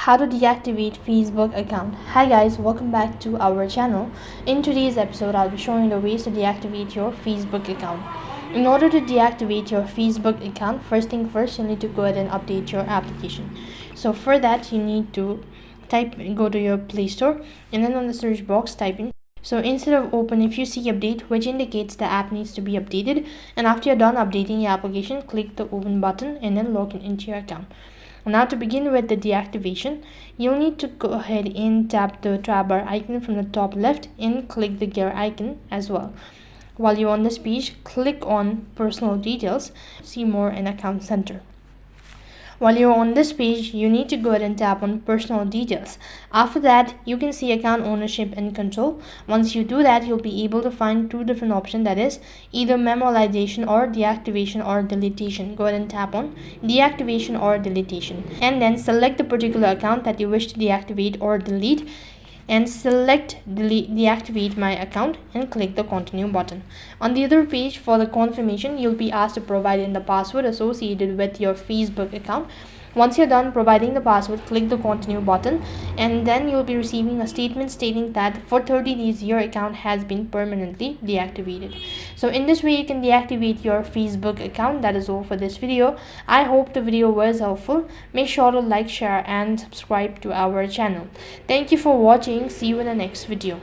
How to deactivate Facebook account. Hi guys, welcome back to our channel. In today's episode I'll be showing the ways to deactivate your Facebook account. In order to deactivate your Facebook account, first thing first, you need to go ahead and update your application. So for that, you need to go to your Play Store, and then on the search box type in. So instead of open, if you see update, which indicates the app needs to be updated, and after you're done updating your application, click the open button and then log into your account. Now to begin with the deactivation, you'll need to go ahead and tap the tab bar icon from the top left and click the gear icon as well. While you're on this page, click on personal details, see more in account center. While you're on this page, you need to go ahead and tap on personal details. After that, you can see account ownership and control. Once you do that, you'll be able to find two different options, that is either memorialization or deactivation or deletion. Go ahead and tap on deactivation or deletion, and then select the particular account that you wish to deactivate or delete, and select deactivate my account and click the continue button. On the other page, for the confirmation, you'll be asked to provide in the password associated with your Facebook account. Once you're done providing the password, click the continue button, and then you'll be receiving a statement stating that for 30 days your account has been permanently deactivated. So in this way you can deactivate your Facebook account. That is all for this video. I hope the video was helpful. Make sure to like, share and subscribe to our channel. Thank you for watching. See you in the next video.